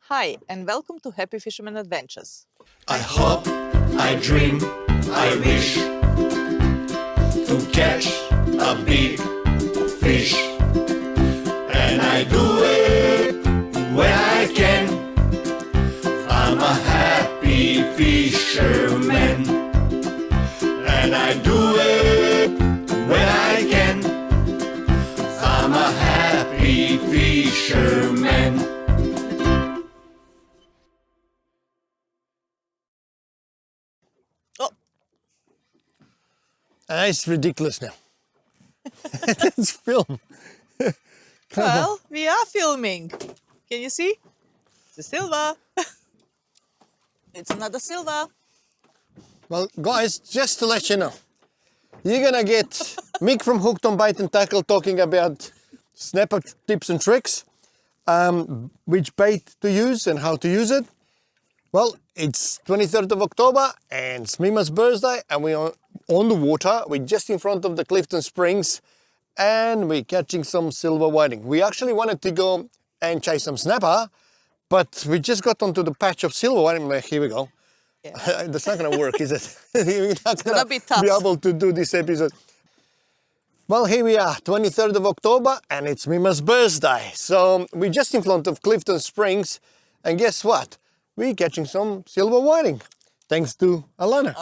Hi, and welcome to Happy Fisherman Adventures. I hope, I dream, I wish to catch a big fish, and I do it when I can. I'm a happy fisherman, and I do it when I can. I'm a happy fisherman. It's ridiculous now. Let's film. Well, we are filming. Can you see? It's a silver. It's another silver. Well, guys, just to let you know, you're gonna get Mick from Hooked on Bait and Tackle talking about snapper tips and tricks, which bait to use and how to use it. Well, it's 23rd of October and it's Mima's birthday, and we're on the water. We're just in front of the Clifton Springs and we're catching some silver whiting. We actually wanted to go and chase some snapper, but we just got onto the patch of silver whiting. Like, here we go. Yeah. That's not going to work, is it? We're not going to be able to do this episode. Well, here we are, 23rd of October, and it's Mima's birthday. So we're just in front of Clifton Springs, and guess what? We're catching some silver whiting, thanks to Alana.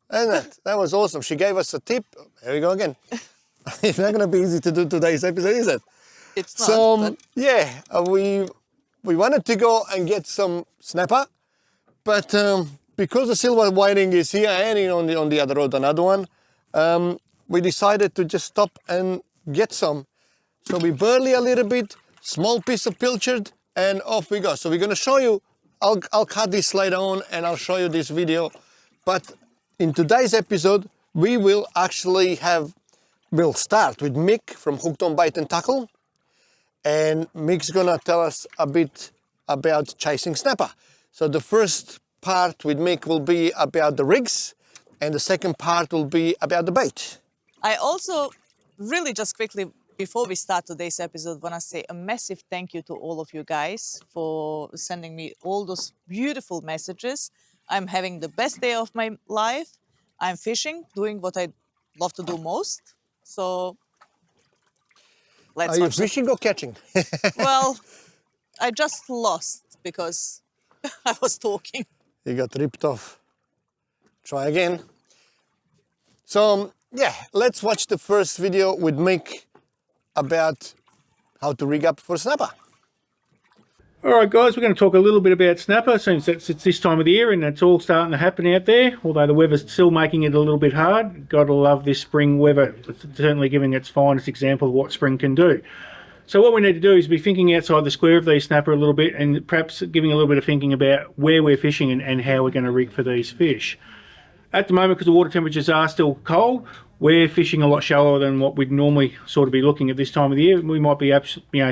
And that was awesome. She gave us a tip. There we go again. It's not going to be easy to do today's episode, is it? It's not. So, yeah, we wanted to go and get some snapper, but because the silver whiting is here and on the other road, another one, we decided to just stop and get some. So we burley a little bit, small piece of pilchard, and off we go. So we're going to show you. I'll cut this later on and I'll show you this video. But in today's episode, we will actually we'll start with Mick from Hooked on Bait and Tackle. And Mick's gonna tell us a bit about chasing snapper. So the first part with Mick will be about the rigs, and the second part will be about the bait. I also really just quickly, before we start today's episode, want to say a massive thank you to all of you guys for sending me all those beautiful messages. I'm having the best day of my life. I'm fishing, doing what I love to do most. So let's Are you fishing or catching? Well, I just lost because I was talking. You got ripped off. Try again. So yeah, let's watch the first video with Mick about how to rig up for snapper. Alright guys, we're going to talk a little bit about snapper since it's this time of the year and it's all starting to happen out there, although the weather's still making it a little bit hard. Gotta love this spring weather. It's certainly giving its finest example of what spring can do. So what we need to do is be thinking outside the square of these snapper a little bit, and perhaps giving a little bit of thinking about where we're fishing and how we're going to rig for these fish. At the moment, because the water temperatures are still cold, we're fishing a lot shallower than what we'd normally sort of be looking at this time of the year. We might be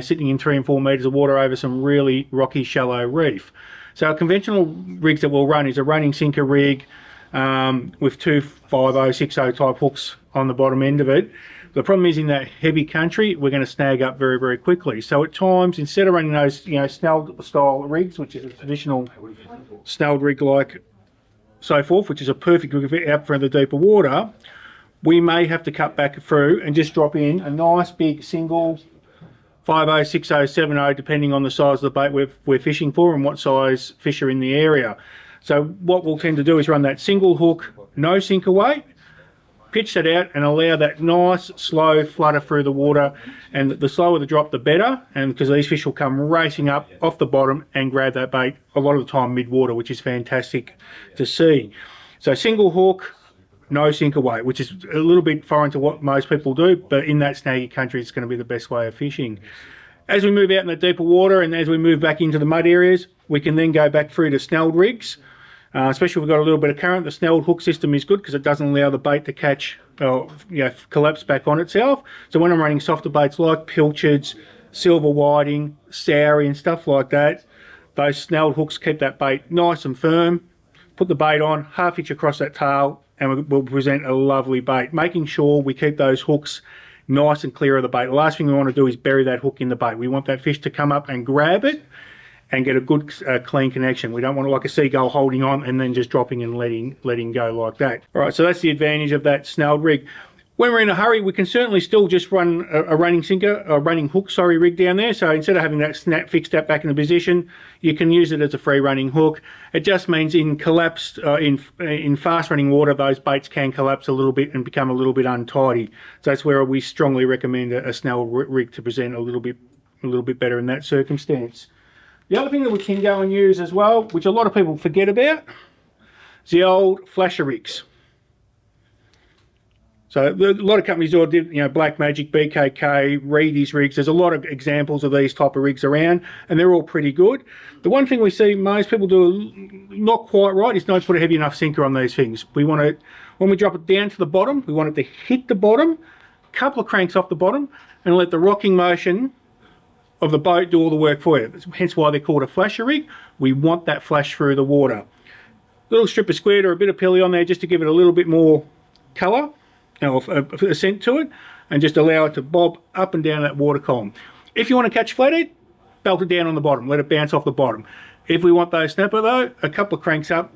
sitting in 3 and 4 metres of water over some really rocky, shallow reef. So our conventional rigs that we'll run is a running sinker rig with 2 5.0, 6.0 type hooks on the bottom end of it. The problem is in that heavy country, we're going to snag up very, very quickly. So at times, instead of running those, snelled style rigs, which is a traditional snelled rig like so forth, which is a perfect rig out for the deeper water, we may have to cut back through and just drop in a nice big single 5.0, 6.0, 7.0, depending on the size of the bait we're fishing for and what size fish are in the area. So what we'll tend to do is run that single hook, no sinker weight, pitch that out and allow that nice slow flutter through the water, and the slower the drop the better, and because these fish will come racing up off the bottom and grab that bait a lot of the time mid-water, which is fantastic to see. So single hook, no sinker weight, which is a little bit foreign to what most people do, but in that snaggy country it's going to be the best way of fishing. As we move out in the deeper water and as we move back into the mud areas, we can then go back through to snelled rigs. Especially if we've got a little bit of current, the snelled hook system is good because it doesn't allow the bait to catch or collapse back on itself. So when I'm running softer baits like pilchards, silver whiting, sowie and stuff like that, those snelled hooks keep that bait nice and firm. Put the bait on, half inch across that tail, and we'll present a lovely bait, making sure we keep those hooks nice and clear of the bait. The last thing we want to do is bury that hook in the bait. We want that fish to come up and grab it and get a good clean connection. We don't want like a seagull holding on and then just dropping and letting go like that. All right, so that's the advantage of that snelled rig. When we're in a hurry, we can certainly still just run a running hook rig down there. So instead of having that snap, fix that back into position, you can use it as a free running hook. It just means in fast running water, those baits can collapse a little bit and become a little bit untidy. So that's where we strongly recommend a snell rig to present a little bit better in that circumstance. The other thing that we can go and use as well, which a lot of people forget about, is the old flasher rigs. So a lot of companies do, Black Magic, BKK, Reedy's rigs. There's a lot of examples of these type of rigs around, and they're all pretty good. The one thing we see most people do not quite right is don't put a heavy enough sinker on these things. We want it, when we drop it down to the bottom, we want it to hit the bottom, a couple of cranks off the bottom, and let the rocking motion of the boat do all the work for you. Hence why they're called a flasher rig. We want that flash through the water. Little strip of squid or a bit of pulley on there just to give it a little bit more colour, a scent to it, and just allow it to bob up and down that water column. If you want to catch flathead, belt it down on the bottom, let it bounce off the bottom. If we want those snapper though, a couple of cranks up,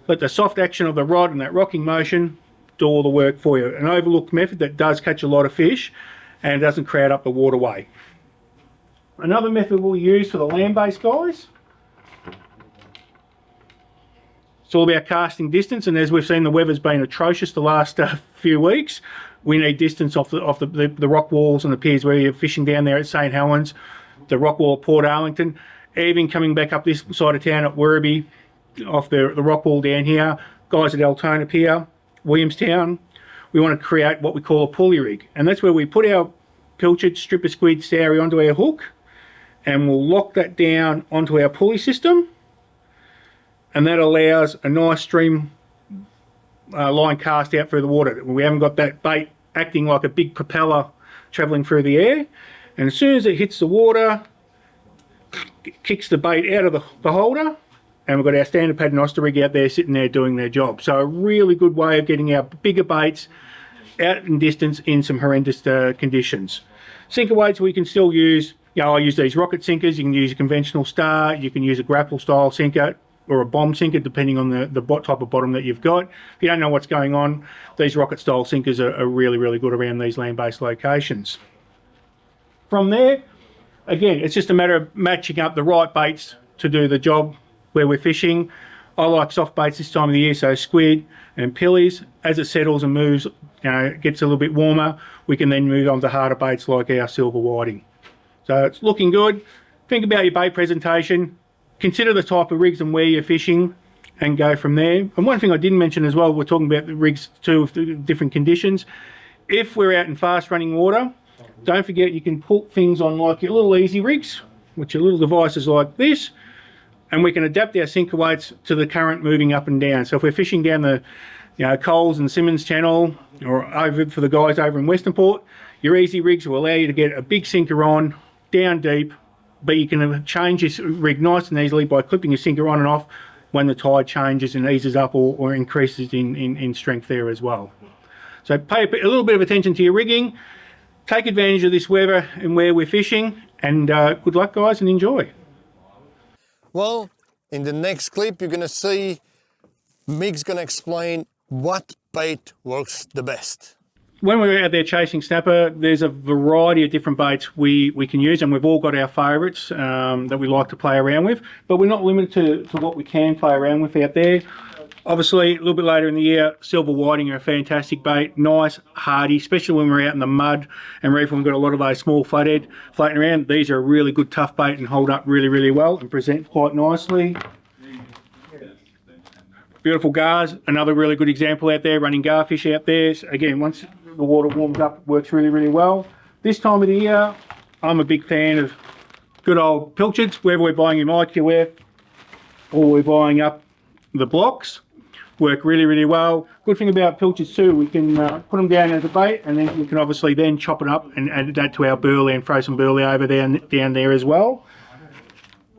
let the soft action of the rod and that rocking motion do all the work for you. An overlooked method that does catch a lot of fish and doesn't crowd up the waterway. Another method we'll use for the land-based guys, it's all about casting distance, and as we've seen, the weather's been atrocious the last few weeks. We need distance off the rock walls and the piers where you're fishing down there at St Helens, the rock wall at Port Arlington, even coming back up this side of town at Werribee, off the rock wall down here, guys at Altona Pier, Williamstown. We want to create what we call a pulley rig, and that's where we put our pilchard, stripper squid, sowie onto our hook, and we'll lock that down onto our pulley system. And that allows a nice stream line cast out through the water. We haven't got that bait acting like a big propeller travelling through the air. And as soon as it hits the water, it kicks the bait out of the holder, and we've got our standard paternoster rig out there sitting there doing their job. So a really good way of getting our bigger baits out in distance in some horrendous conditions. Sinker weights we can still use. I use these rocket sinkers. You can use a conventional star. You can use a grapple style sinker, or a bomb sinker, depending on the type of bottom that you've got. If you don't know what's going on, these rocket style sinkers are really, really good around these land-based locations. From there, again, it's just a matter of matching up the right baits to do the job where we're fishing. I like soft baits this time of the year, so squid and pillies. As it settles and moves, gets a little bit warmer, we can then move on to harder baits like our silver whiting. So it's looking good. Think about your bait presentation. Consider the type of rigs and where you're fishing, and go from there. And one thing I didn't mention as well, we're talking about the rigs too with different conditions. If we're out in fast running water, don't forget you can put things on like your little easy rigs, which are little devices like this, and we can adapt our sinker weights to the current moving up and down. So if we're fishing down the Coles and Simmons Channel, or over for the guys over in Western Port, your easy rigs will allow you to get a big sinker on, down deep, but you can change this rig nice and easily by clipping your sinker on and off when the tide changes and eases up or increases in strength there as well. So pay a little bit of attention to your rigging, take advantage of this weather and where we're fishing, and good luck guys, and enjoy. Well, in the next clip you're going to see Mick's going to explain what bait works the best. When we're out there chasing snapper, there's a variety of different baits we can use, and we've all got our favourites that we like to play around with, but we're not limited to what we can play around with out there. Obviously, a little bit later in the year, silver whiting are a fantastic bait, nice, hardy, especially when we're out in the mud and reef when we've got a lot of those small flathead floating around. These are a really good tough bait and hold up really, really well and present quite nicely. Beautiful gars, another really good example out there, running garfish out there. So again, once the water warms up, it works really, really well. This time of the year, I'm a big fan of good old pilchards, whether we're buying them IQF or we're buying up the blocks. Work really, really well. Good thing about pilchards too, we can put them down as a bait, and then we can obviously then chop it up and add that to our burley and throw some burley over down there as well.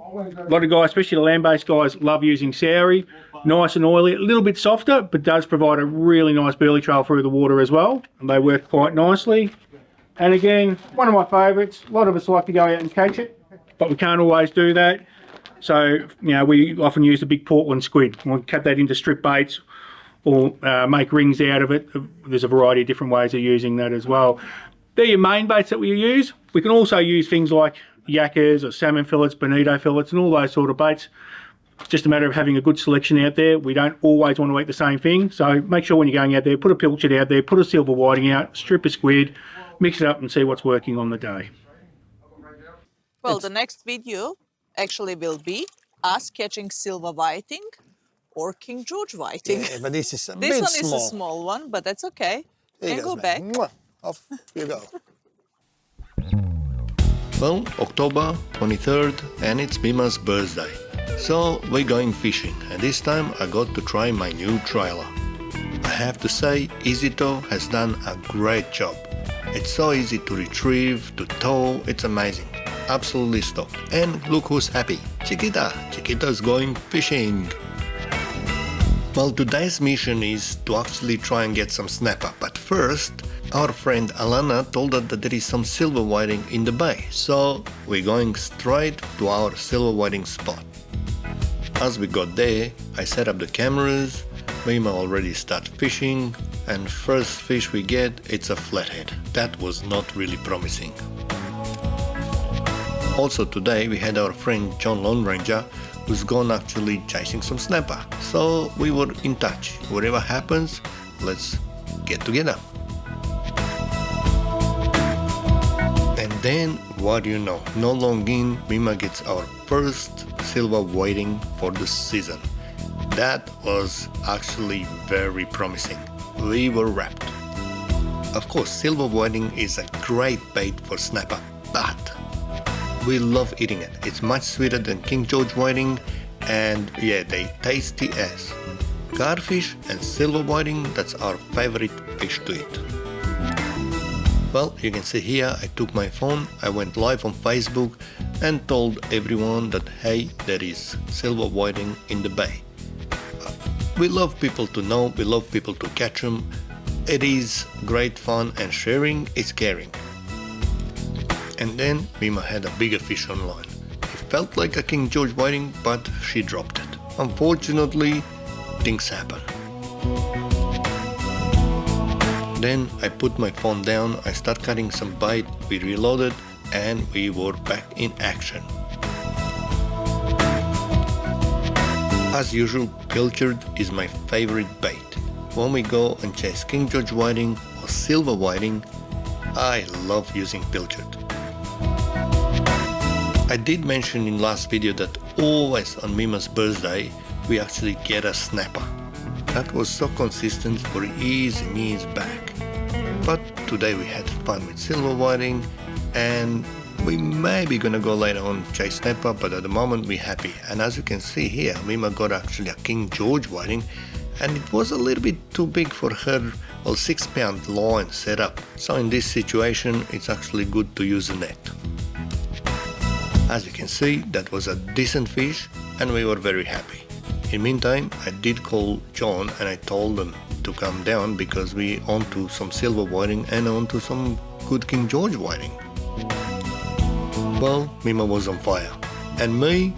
A lot of guys, especially the land-based guys, love using sowie. Nice and oily, a little bit softer, but does provide a really nice burley trail through the water as well, and they work quite nicely. And again, one of my favourites, a lot of us like to go out and catch it, but we can't always do that. So, we often use the big Portland squid. We'll cut that into strip baits or make rings out of it. There's a variety of different ways of using that as well. They're your main baits that we use. We can also use things like yakkers or salmon fillets, bonito fillets, and all those sort of baits. It's just a matter of having a good selection out there. We don't always want to eat the same thing, so make sure when you're going out there, put a pilchard out there, put a silver whiting out, strip a squid, mix it up and see what's working on the day. Well, the next video actually will be us catching silver whiting or King George whiting. Yeah, but this is a This bit one small. is a small one, but that's okay. Here Can goes, go man. back. Mwah. Off you go. Well, October 23rd and it's Mima's birthday. So we're going fishing and this time I got to try my new trailer. I have to say EasyTow has done a great job. It's so easy to retrieve, to tow, it's amazing. Absolutely stoked. And look who's happy. Chiquita! Chiquita's going fishing! Well, today's mission is to actually try and get some snapper, but first our friend Alana told us that there is some silver whiting in the bay, so we're going straight to our silver whiting spot. As we got there, I set up the cameras, Mima already started fishing, and first fish we get, it's a flathead. That was not really promising. Also today we had our friend John Lone Ranger who's gone actually chasing some snapper. So we were in touch. Whatever happens, let's get together. And then, what do you know, not long in, Mima gets our first silver whiting for the season. That was actually very promising. We were wrapped. Of course, silver whiting is a great bait for snapper, but we love eating it. It's much sweeter than King George whiting, and yeah, they tasty as. Garfish and silver whiting, that's our favorite fish to eat. Well, you can see here, I took my phone, I went live on Facebook and told everyone that hey, there is silver whiting in the bay. We love people to know, we love people to catch them. It is great fun and sharing is caring. And then Mima had a bigger fish on line. It felt like a King George whiting, but she dropped it. Unfortunately, things happen. Then I put my phone down, I start cutting some bait, we reloaded, and we were back in action. As usual, pilchard is my favorite bait. When we go and chase King George whiting or silver whiting, I love using pilchard. I did mention in last video that always on Mima's birthday we actually get a snapper. That was so consistent for years and years back. But today we had fun with silver whiting and we may be gonna go later on chase snapper, but at the moment we're happy. And as you can see here, Mima got actually a King George whiting and it was a little bit too big for her 6-pound line setup. So in this situation it's actually good to use a net. As you can see, that was a decent fish and we were very happy. In meantime, I did call John and I told him to come down because we onto some silver whiting and onto some good King George whiting. Well, Mima was on fire. And me?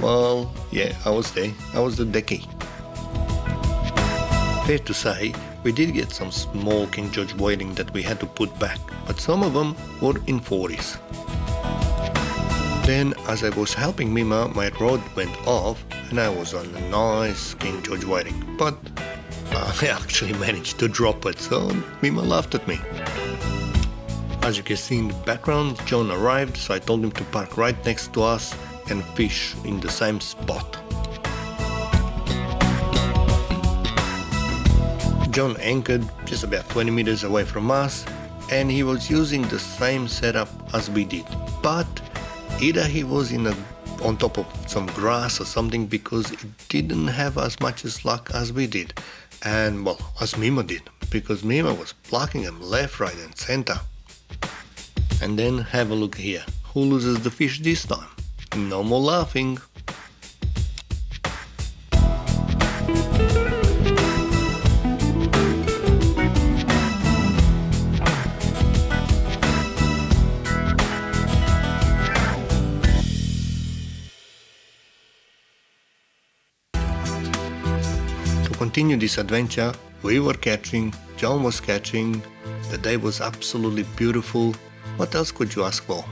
Well, yeah, I was there. I was the decky. Fair to say, we did get some small King George whiting that we had to put back, but some of them were in 40s. Then, as I was helping Mima, my rod went off and I was on a nice King George whiting, but I actually managed to drop it, so Mima laughed at me. As you can see in the background, John arrived, so I told him to park right next to us and fish in the same spot. John anchored just about 20 meters away from us and he was using the same setup as we did, but either he was on top of some grass or something because it didn't have as much as luck as we did. And well, as Mima did, because Mima was plucking him left, right and center. And then have a look here. Who loses the fish this time? No more laughing. continue this adventure. We were catching, John was catching, the day was absolutely beautiful. What else could you ask for?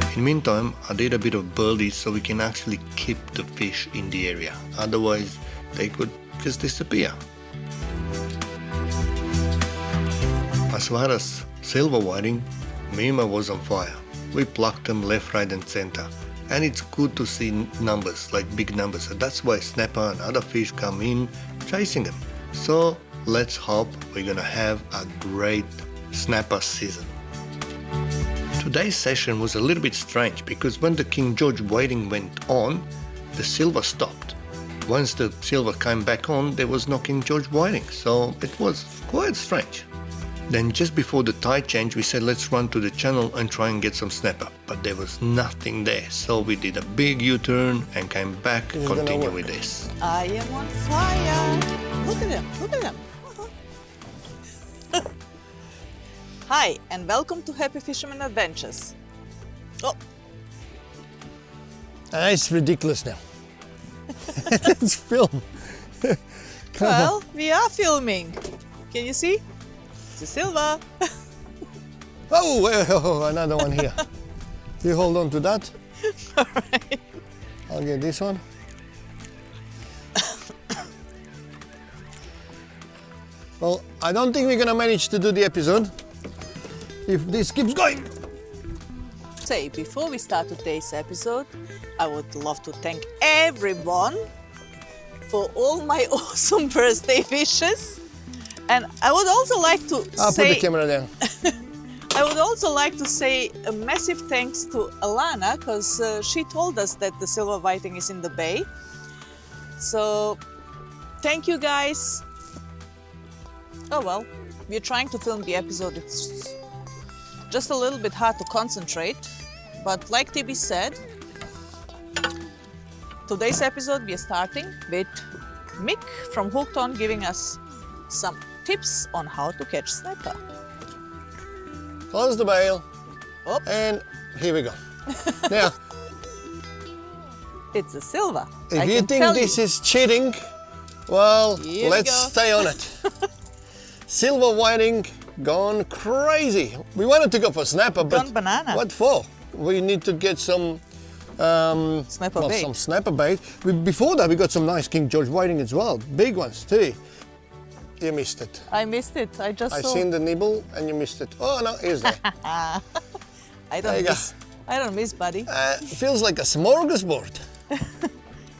In the meantime, I did a bit of birdies so we can actually keep the fish in the area. Otherwise, they could just disappear. As far as silver whiting, Mima was on fire. We plucked them left, right and center. And it's good to see numbers, like big numbers. And that's why snapper and other fish come in chasing them. So let's hope we're gonna have a great snapper season. Today's session was a little bit strange because when the King George whiting went on, the silver stopped. Once the silver came back on, there was no King George whiting, so it was quite strange. Then just before the tide change, we said let's run to the channel and try and get some snapper, but there was nothing there, so we did a big U-turn and came back and continue with this. I am on fire. Look at him, look at him. Hi, and welcome to Happy Fisherman Adventures. Oh, It's ridiculous now. Let's film. well, we are filming. Can you see? It's a silver. Oh, another one here. You hold on to that. All right. I'll get this one. Well, I don't think we're gonna manage to do the episode if this keeps going. Say, before we start today's episode, I would love to thank everyone for all my awesome birthday wishes. And I would also like to I'll say... put the camera down. I would also like to say a massive thanks to Alana, because she told us that the silver whiting is in the bay. So, thank you guys. Oh well, we're trying to film the episode. It's just a little bit hard to concentrate. But like Tibi said, today's episode we are starting with Mick from Hooked On giving us some tips on how to catch snapper. Close the bail. Oh. And here we go. Now, It's a silver. if you think this is cheating, well, Here we let's go. stay on it. Silver whiting gone crazy. We wanted to go for snapper, but Gone banana. what for? We need to get some Snapper bait. some snapper bait. Before that, we got some nice King George whiting as well, big ones too. You missed it. I missed it. I just I saw. seen the nibble and you missed it. Oh no, here's there. I There don't you go. miss. I don't miss, buddy. Feels like a smorgasbord.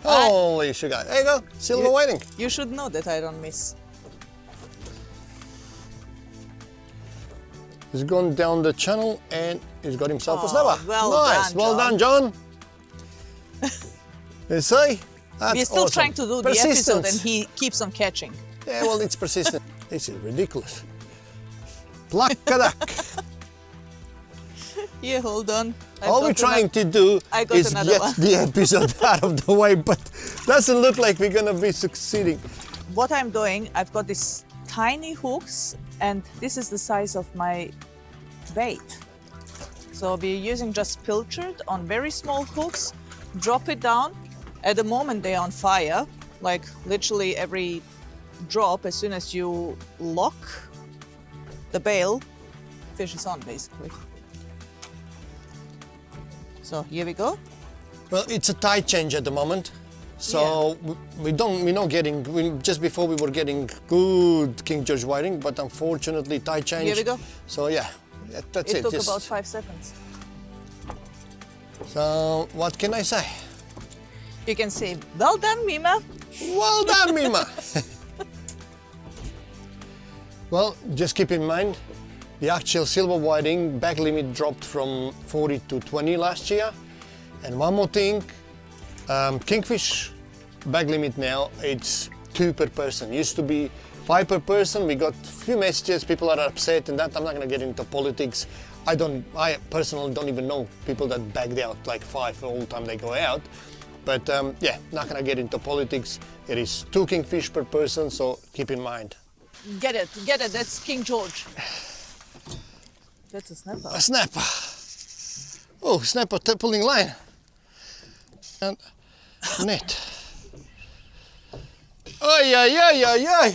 Holy sugar. There you go, silver whiting. You should know that I don't miss. He's gone down the channel and he's got himself a Oh, snapper. well nice, done, well John. done, John. You see? That's We're still awesome. trying to do the episode Persistence. and he keeps on catching. Yeah, well, it's persistent. This is ridiculous. Plakadak. Here, hold on. I've All we're got trying to do I got is another get one. the episode out of the way, but doesn't look like we're gonna be succeeding. What I'm doing, I've got these tiny hooks and this is the size of my bait. So we're using just pilchard on very small hooks, drop it down. At the moment they're on fire, like literally every drop, as soon as you lock the bail, fish is on basically. So here we go. Well, it's a tide change at the moment, so we're not getting. Just before we were getting good King George whiting, but unfortunately tide change. Here we go. So yeah, that's it. It took Just- about 5 seconds. So what can I say? You can say, well done, Mima. Well done, Mima. Well, just keep in mind, the actual silver whiting bag limit dropped from 40 to 20 last year. And one more thing, kingfish bag limit now, it's 2 per person. Used to be 5 per person. We got a few messages, people are upset and that. I'm not gonna get into politics. I personally don't even know people that bagged out like 5 all the time they go out. But yeah, not gonna get into politics. It is 2 kingfish per person, so keep in mind. Get it, that's King George. That's a snapper. A snapper. Oh, snapper pulling line. And net. Oi, oi, oi, oi, oi.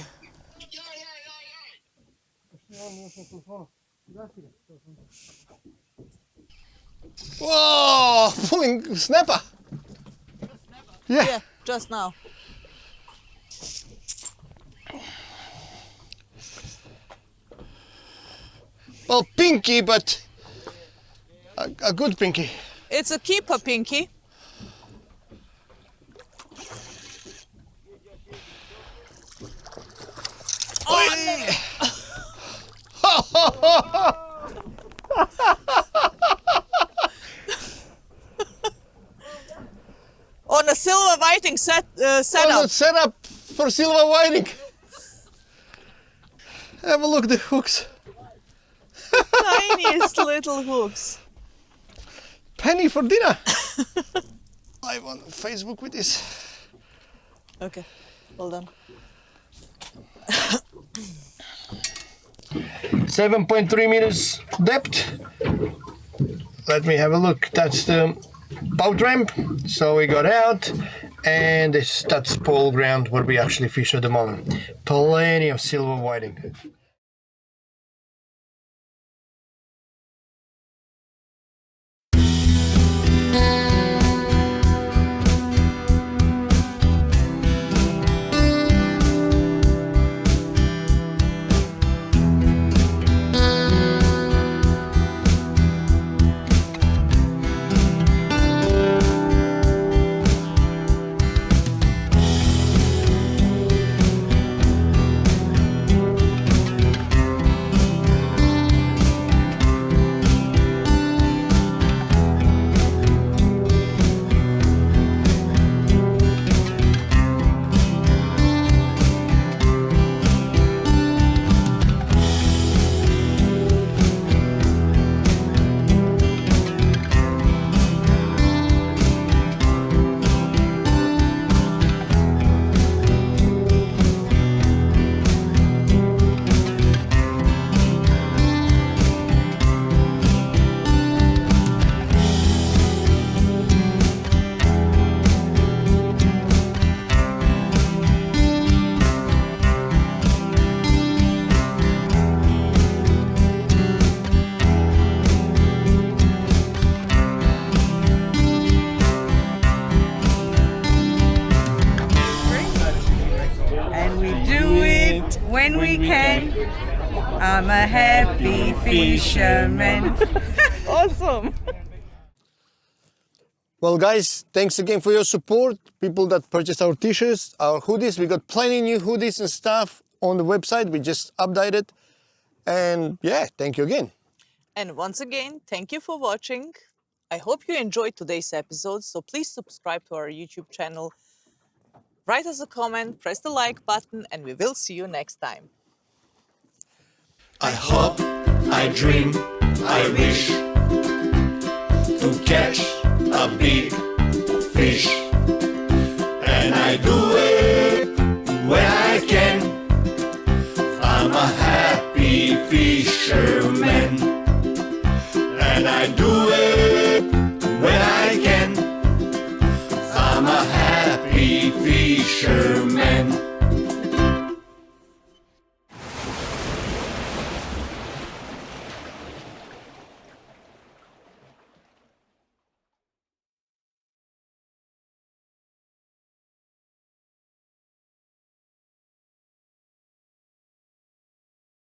Whoa, pulling snapper. Yeah. Yeah, just now. Well, pinky, but a good pinky. It's a keeper, Pinky. On a silver whiting Well, setup. it's set up for silver whiting. Have a look at the hooks. Tiniest little hooks. Penny for dinner. Live on Facebook with this. Okay, hold on. 7.3 meters depth. Let me have a look. That's the boat ramp. So we got out, and that's pole ground where we actually fish at the moment. Plenty of silver whiting. When we can, I'm a happy fisherman. Awesome. Well, guys, thanks again for your support. People that purchased our t-shirts, our hoodies. We got plenty new hoodies and stuff on the website. We just updated. And yeah, thank you again. And once again, thank you for watching. I hope you enjoyed today's episode, so please subscribe to our YouTube channel. Write us a comment, press the like button, and we will see you next time. I hope, I dream, I wish to catch a big fish. And I do it when I can. I'm a happy fisherman. And I do